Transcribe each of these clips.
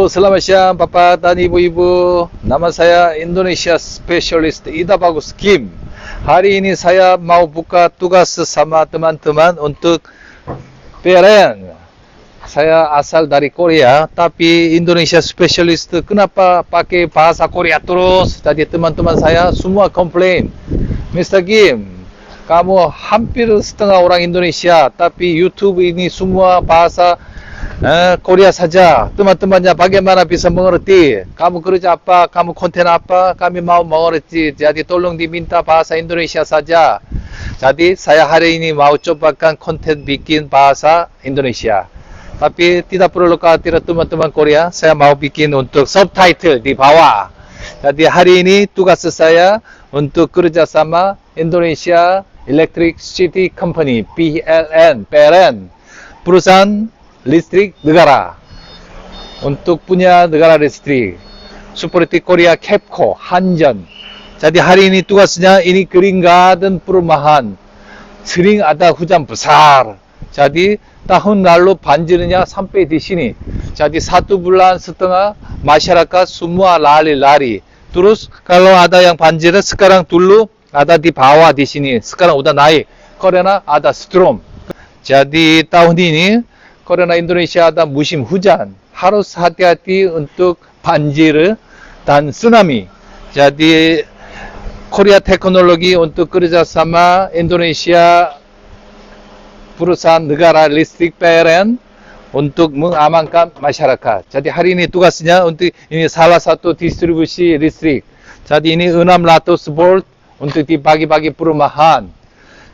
selamat siang Bapak dan Ibu-Ibu. Nama saya Indonesia Specialist Ida Bagus Kim. Hari ini saya mau buka tugas sama teman-teman untuk PLN. Saya asal dari Korea, tapi Indonesia Specialist kenapa pakai bahasa Korea terus? Jadi teman-teman saya semua komplain. Mr. Kim, kamu hampir setengah orang Indonesia, tapi YouTube ini semua bahasa Korea saja. Teman-temannya bagaimana bisa mengerti? Kamu kerja apa? Kamu konten apa? Kami mau mengerti. Jadi tolong diminta bahasa Indonesia saja. Jadi saya hari ini mau cobakan konten bikin bahasa Indonesia. Tapi tidak perlu khawatir teman-teman Korea. Saya mau bikin untuk subtitle di bawah. Jadi hari ini tugas saya untuk kerjasama Indonesia Electric City Company PLN perusahaan listrik negara untuk punya negara listrik seperti Korea KEPCO, Hanjan. Jadi hari ini tugasnya ini Green Garden perumahan. sering ada hujan besar. Jadi tahun lalu banjirnya sampai di sini. Jadi 1,5 bulan masyarakat semua lari-lari. Terus kalau ada yang banjir sekarang dulu ada di bawah di sini. Sekarang udah naik karena ada storm. Jadi tahun ini karena Indonesia ada musim hujan, harus hati-hati untuk banjir dan tsunami. Jadi Korea teknologi untuk kerjasama Indonesia perusahaan negara listrik PLN untuk mengamankan masyarakat. Jadi hari ini tugasnya untuk ini salah satu distribusi listrik. Jadi ini 600 volt untuk dibagi-bagi perumahan.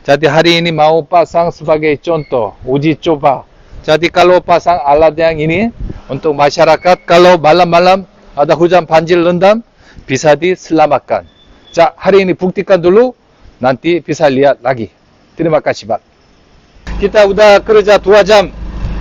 Jadi hari ini mau pasang sebagai contoh, uji coba. Jadi kalau pasang alat yang ini untuk masyarakat, kalau malam-malam ada hujan banjir rendam, bisa diselamatkan. 자, hari ini buktikan dulu, nanti bisa lihat lagi. Terima kasih, Pak. Kita udah kerja 2 jam,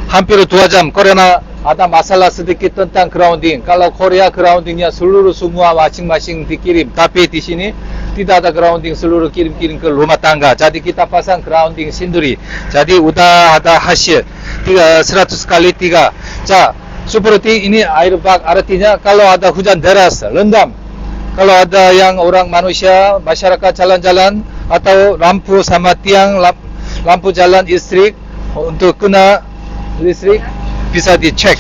hampir 2 jam, karena ada masalah sedikit tentang grounding. Kalau Korea groundingnya seluruh semua masing-masing dikirim, tapi di sini tidak ada grounding seluruh kirim-kirim ke rumah tangga. Jadi kita pasang grounding sendiri. Jadi udah ada hasil 100 kali 3. 자, seperti ini airbag artinya kalau ada hujan deras, rendam. Kalau ada yang orang manusia, masyarakat jalan-jalan atau lampu sama tiang lampu jalan listrik untuk kena listrik bisa dicek.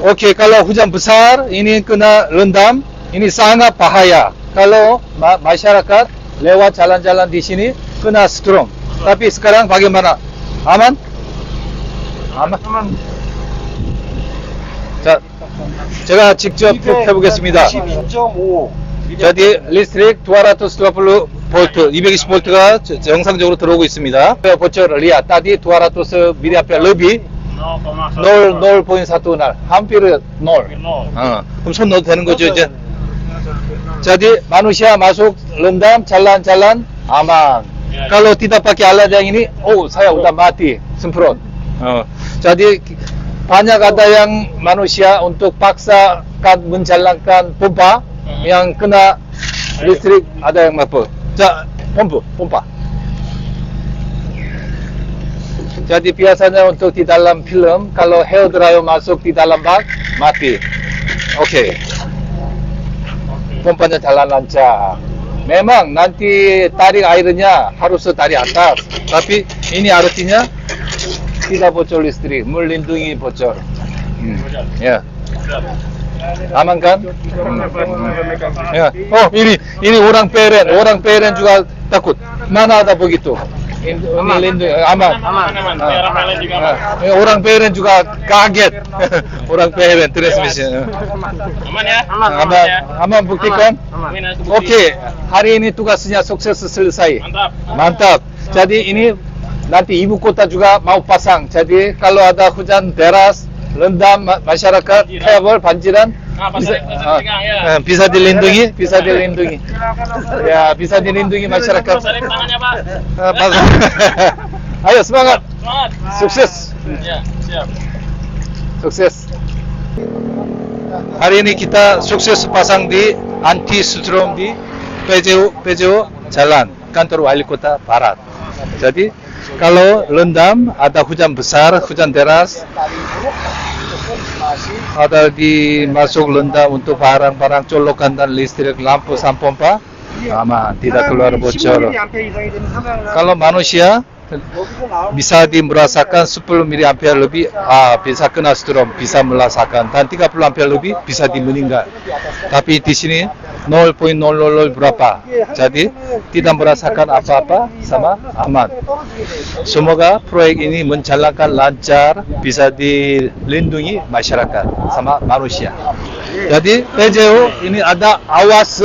Oke, kalau hujan besar ini kena rendam, ini sangat bahaya. Kalau masyarakat lewat jalan-jalan di sini kena storm. Tapi sekarang bagaimana? Aman? Aman. 자, 제가 직접 해보겠습니다. jadi listrik 220 볼트, 220 볼트가 정상적으로 들어오고 있습니다. bocor lihat tadi 200 mAh lebih 0.1 hampir 0. 그럼 손 넣어도 되는 거죠 이제? jadi manusia masuk rendam jalan-jalan aman. kalau tidak pakai alat yang ini, saya udah mati semprot. jadi banyak ada yang manusia untuk paksakan menjalankan pompa yang kena listrik ada yang mampu. 자, pompa. jadi biasanya untuk di dalam film kalau hair dryer masuk di dalam bak mati. Oke. Pompanya jalan lancar. Memang nanti tarik airnya harus dari atas, tapi ini artinya tidak bocor listrik, melindungi bocor. Ya. Aman kan? Ya. ini orang PLN juga takut. Mana ada begitu? Ini lindungi, aman. Orang PLN juga kaget. orang PLN transmisi. Aman ya? Aman buktikan? Oke, hari ini tugasnya sukses selesai. Mantap. Jadi ini nanti ibu kota juga mau pasang. Jadi kalau ada hujan deras, rendam masyarakat, travel, banjiran, bisa dilindungi, ya, bisa dilindungi masyarakat. Ayo semangat. Sukses. Ya, siap. Sukses. Hari ini kita sukses pasang di anti storm di PJO Jalan, kantor wali kota Barat. jadi Kalau rendam, ada hujan besar, hujan deras, ada di masuk rendam untuk barang-barang colokan dan listrik, lampu, pompa, aman, tidak keluar bocor. Kalau manusia bisa merasakan 10 mA lebih, bisa kena strom, bisa merasakan, dan 30 ampere lebih bisa meninggal. Tapi di sini 0,000 berapa, jadi tidak merasakan apa-apa, sama aman. Semoga proyek ini menjalankan lancar, bisa dilindungi masyarakat sama manusia. Jadi PJU ini ada awas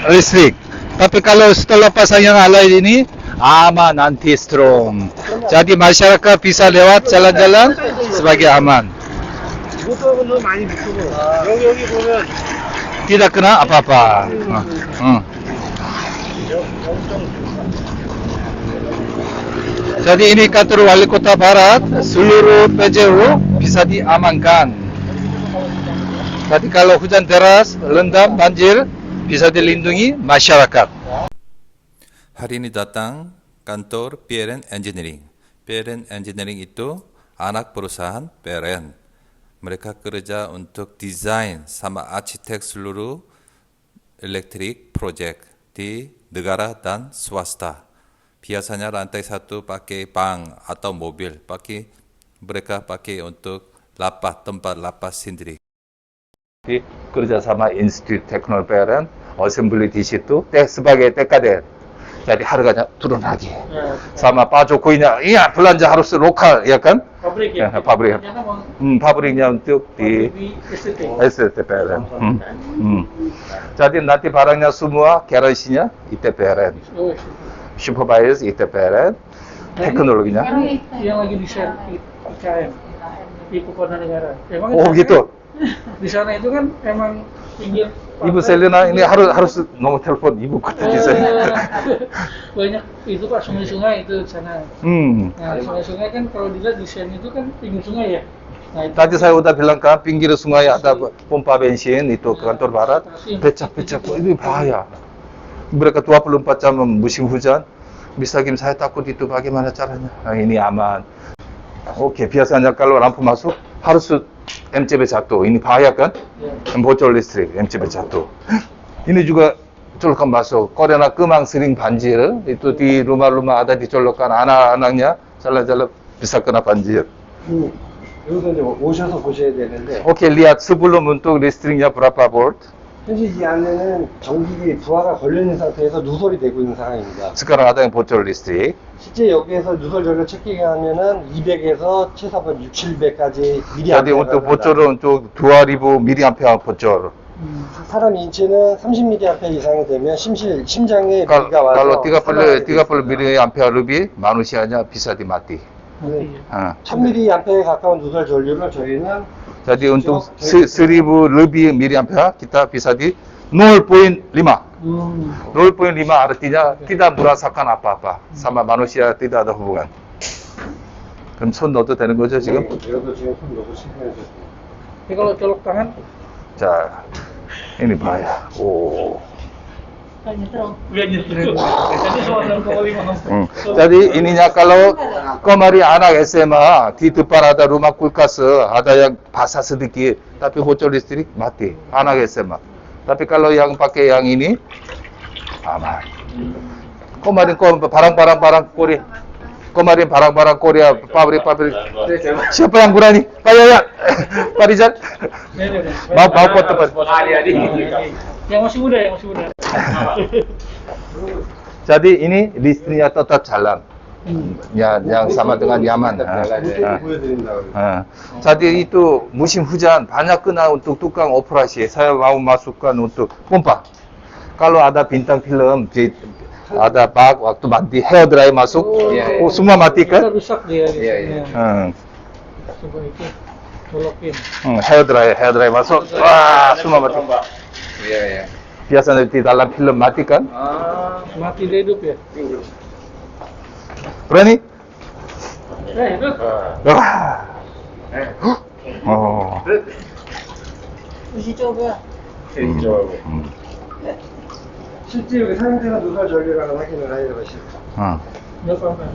listrik. Tapi kalau setelah pasang yang lain ini aman anti strom. Jadi masyarakat bisa lewat jalan-jalan sebagai aman. Tidak kena apa-apa. Jadi ini kantor Wali Kota Barat, seluruh PJU bisa diamankan. Jadi kalau hujan deras, rendam, banjir, bisa dilindungi masyarakat. Hari ini datang kantor PLN Engineering. PLN Engineering itu anak perusahaan PLN. Mereka kerja untuk desain sama arsitek seluruh elektrik proyek di negara dan swasta. Biasanya lantai 1 pakai bank atau mobil, mereka pakai untuk lapas, tempat lapas sendiri. Di kerjasama Institut Teknologi PLN, assembly di situ, sebagai TKD. Jadi harganya turun lagi. Sama Pak Jokowinya, iya belanja harus lokal, ya kan? Pabrik Ya, ya? pabrik. Pabriknya untuk di STT PLN. Jadi nanti barangnya semua garansinya IT PLN. Supervisor IT PLN, teknologinya. Yang lagi desain IKN, Ibu Kota Negara. Emang Oh gitu. di sana itu kan emang pinggir Ibu Selena ini harus nomor telepon Ibu Kota desain. banyak itu Pak sungai-sungai itu di sana. Nah sungai-sungai kan kalau dilihat desain itu kan pinggir sungai ya. Nah, itu Tadi saya udah bilang kan pinggir sungai ada pompa bensin itu kantor barat, becak-becak ini bahaya. Mereka 24 jam musim hujan, bisa gini saya takut itu bagaimana caranya? Nah, ini aman. Oke, biasanya kalau lampu masuk harus MCB jatuh. Ini bahaya kan? Bocor listrik, MCB jatuh. Ini juga colokan masuk. Karena kemang sering banjir, itu di rumah-rumah ada dicolokan anak-anaknya jalan-jalan bisa kena banjir. 여기서 이제 오셔서 보셔야 되는데 Oke, lihat sebelum untuk listriknya berapa volt. 현재 이 안에는 전기기 부하가 걸려 있는 상태에서 누설이 되고 있는 상황입니다. Sekarang ada yang bocor listrik. 실제 여기에서 누설 전력 체킹하면은 200에서 최소한 6, 700까지 Jadi untuk bocor은 untuk 2000 mAh bocor. 사람 인체는 30mA 이상이 되면 심장에 무리가 Kalau 와서 30 mAh lebih, manusianya bisa mati. 1000mA에 가까운 누설 전류를 저희는 Jadi untuk 1000 lebih mAh kita bisa di 0,5. 0,5 artinya tidak merasakan apa-apa. Sama manusia tidak ada hubungan. 그럼 손 넣어도 되는 거죠 지금? 여기도 지금 손 넣고 체크해주세요. Tapi kalau colok tangan 자, ini bahaya. 오. biar nyetir. Jadi soal 6,5. Jadi ininya kalau kemari anak SMA di depan ada rumah kulkas, ada yang basah sedikit, tapi bocor listrik mati. Anak SMA. Tapi kalau yang pakai yang ini aman. Kemarin barang-barang Korea. Kemarin barang-barang Korea pabrik-pabrik. Siapa yang berani? Pak Yaya, Pak Rizal. Mau foto Pak. Yang masih muda, yang masih muda. Jadi ini listriknya tetap jalan. Ya, yang sama dengan Yaman. Jadi itu musim hujan banyak kena untuk tukang operasi. Saya mau masukkan untuk pompa. Kalau ada bintang film, ada bug waktu mati hair dryer masuk, semua mati kan? Rusak dia. Coba itu colokin. hair dryer masuk, wah semua mati. Biasanya di dalam film mati kan? Mati dia hidup ya. Berani? Hidup. Wah. Oh. coba. 실제 여기 사용되는 누설 전류라는 확인을 하려고 하시죠. Berapa?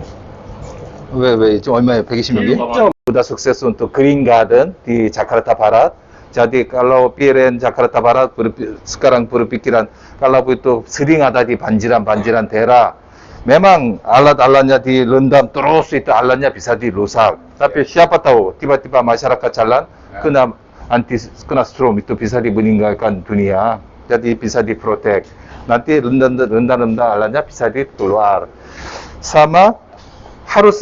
왜, 좀 얼마예요? 126이? 1.5. Sudah sukses untuk Green Garden di Jakarta Barat. Jadi kalau PLN Jakarta Barat sekarang berpikiran kalau itu sering ada di banjiran daerah. Memang alat-alatnya direndam terus itu alatnya bisa dirusak. Tapi siapa tahu tiba-tiba masyarakat jalan kena storm itu bisa meninggalkan dunia. Jadi bisa diprotek. Nanti rendam alatnya bisa keluar. Sama harus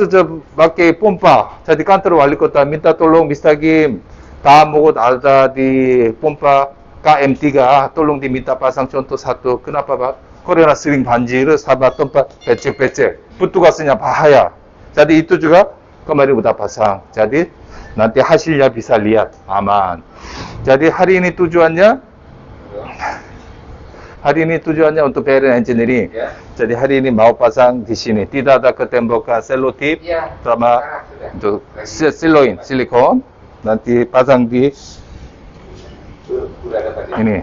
pakai pompa. Jadi kantor wali kota minta tolong Mr. Kim, Damut ada di pompa KM3 tolong diminta pasang contoh satu. Kenapa Pak? Karena sering banjir sama tempat becek-becek. petugasnya bahaya. Jadi itu juga kemarin udah pasang. Jadi nanti hasilnya bisa lihat aman. Jadi hari ini tujuannya untuk PLN Engineering. Jadi hari ini mau pasang di sini. Tidak ada ke tembok selotip sama untuk silikon. Nanti pasang di ini.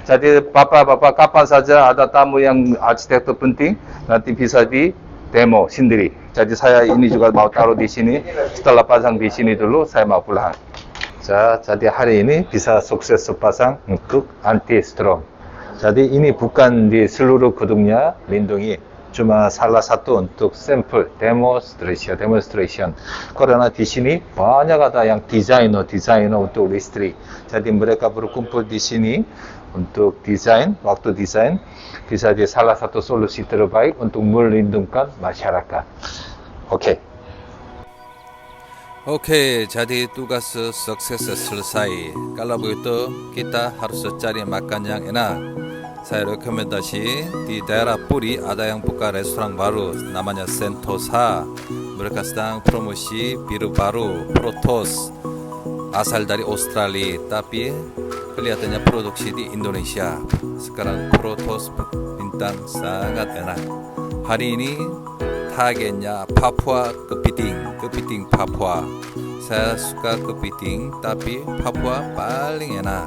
Jadi bapak-bapak kapan saja ada tamu yang arsitektur penting nanti bisa di demo sendiri. Jadi saya ini juga mau taruh di sini. Setelah pasang di sini dulu saya mau pulang. Jadi hari ini bisa sukses pasang untuk anti storm. Jadi ini bukan di seluruh gedungnya lindungi. Cuma salah satu untuk sampel demonstration. Karena di sini banyak ada yang desainer untuk listrik. Jadi mereka berkumpul di sini untuk desain. Waktu desain bisa di salah satu solusi terbaik untuk melindungi masyarakat. Oke. Oke, jadi tugas sukses selesai. Kalau begitu, kita harus cari makan yang enak. Saya rekomendasi di daerah Puri ada yang buka restoran baru namanya Sentosa. Mereka sedang promosi biru baru Protos asal dari Australia tapi kelihatannya produksi di Indonesia. Sekarang Protos bintang sangat enak. Hari ini targetnya Papua kepiting Papua. Saya suka kepiting tapi Papua paling enak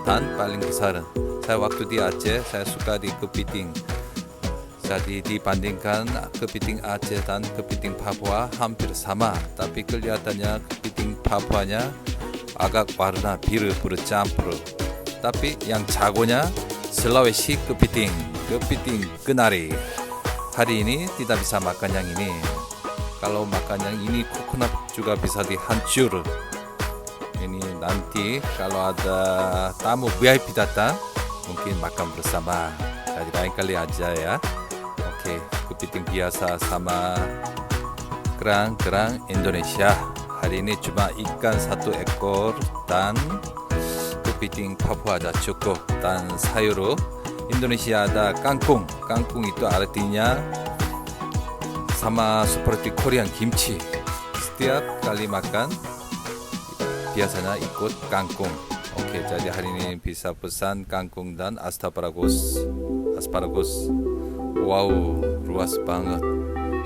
dan paling besar. Saya waktu di Aceh, saya suka di kepiting. Jadi dibandingkan kepiting Aceh dan kepiting Papua hampir sama. Tapi kelihatannya kepiting Papuanya agak warna biru bercampur. Tapi yang jagonya Sulawesi kepiting kenari. Hari ini tidak bisa makan yang ini. Kalau makan yang ini coconut juga bisa dihancur. Ini nanti kalau ada tamu VIP datang mungkin makan bersama. Jadi lain kali aja ya. Oke, kepiting biasa sama kerang Indonesia. Hari ini cuma ikan 1 ekor dan kepiting Papua ada cukup. Dan sayur Indonesia ada kangkung. Kangkung itu artinya sama seperti Korean kimchi. Setiap kali makan biasanya ikut kangkung. Oke, jadi hari ini bisa pesan kangkung dan asparagus. Wow, luas banget.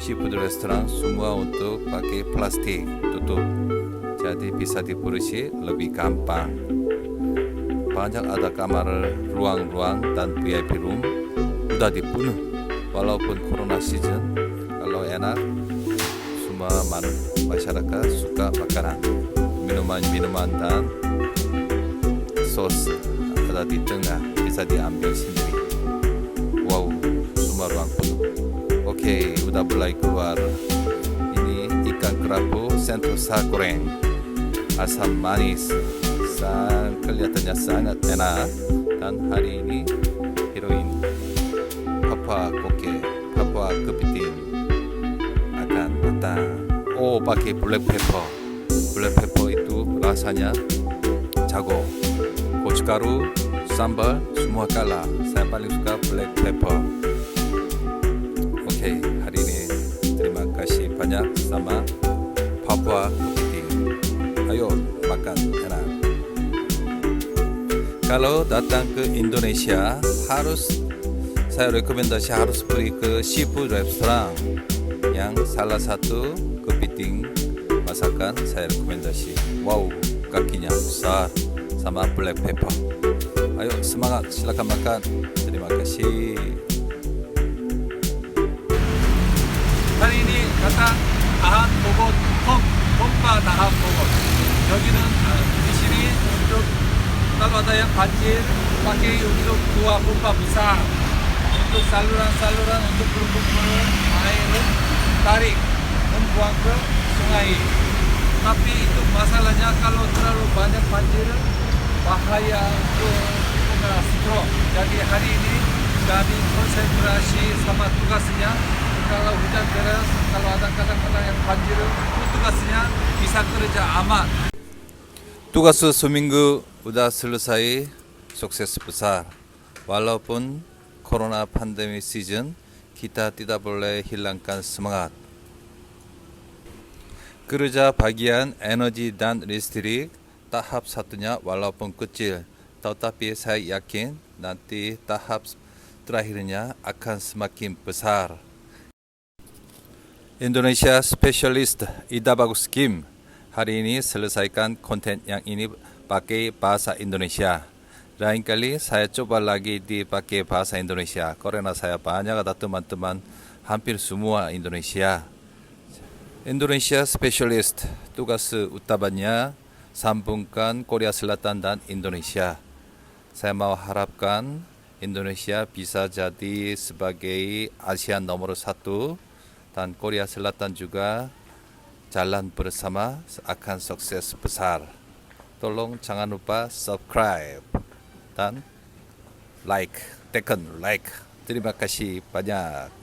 Seafood restoran semua untuk pakai plastik tutup. Jadi bisa dipurusi lebih gampang. Banyak ada kamar ruang dan VIP room udah dipenuh. Walaupun corona season, kalau enak semua masyarakat suka makanan, minuman dan sos ada di tengah bisa diambil sendiri. Wow, semua ruang penuh. Oke, udah mulai keluar. Ini ikan kerapu Sentosa goreng, asam manis, kelihatannya sangat enak. Dan hari ini heroin Papua kepiting akan datang. Oh, pakai black pepper. Black pepper itu rasanya jago. Gochugaru, sambal, semua kalah. Saya paling suka black pepper. Oke, hari ini terima kasih banyak sama Papua kepiting. Ayo makan enak. Kalau datang ke Indonesia saya rekomendasi harus pergi ke seafood restoran yang salah satu kepiting masakan saya rekomendasi. Wow, kakinya besar sama black pepper. Ayo semangat, silakan makan. Terima kasih. Hari ini kata kalau ada yang banjir, pakai untuk dua pompa besar untuk saluran-saluran untuk berkumpul air, tarik, membuang ke sungai. Tapi itu masalahnya kalau terlalu banyak banjir, bahaya untuk stroke. Jadi hari ini kami konsentrasi sama tugasnya. Kalau hujan deras, kalau ada kadang-kadang yang banjir, itu tugasnya bisa kerja aman. Tugas seminggu udah selesai, sukses besar. Walaupun corona pandemi season, kita tidak boleh hilangkan semangat. Kerja bagian energi dan listrik tahap satunya walaupun kecil, tetapi saya yakin nanti tahap terakhirnya akan semakin besar. Indonesia Specialist Ida Bagus Scheme hari ini selesaikan konten yang ini pakai bahasa Indonesia. Lain kali saya coba lagi dipakai bahasa Indonesia karena saya banyak ada teman-teman hampir semua Indonesia. Indonesia Specialist tugas utamanya sambungkan Korea Selatan dan Indonesia. Saya mau harapkan Indonesia bisa jadi sebagai ASEAN nomor 1 dan Korea Selatan juga jalan bersama akan sukses besar. Tolong jangan lupa subscribe dan like, tekan like. Terima kasih banyak.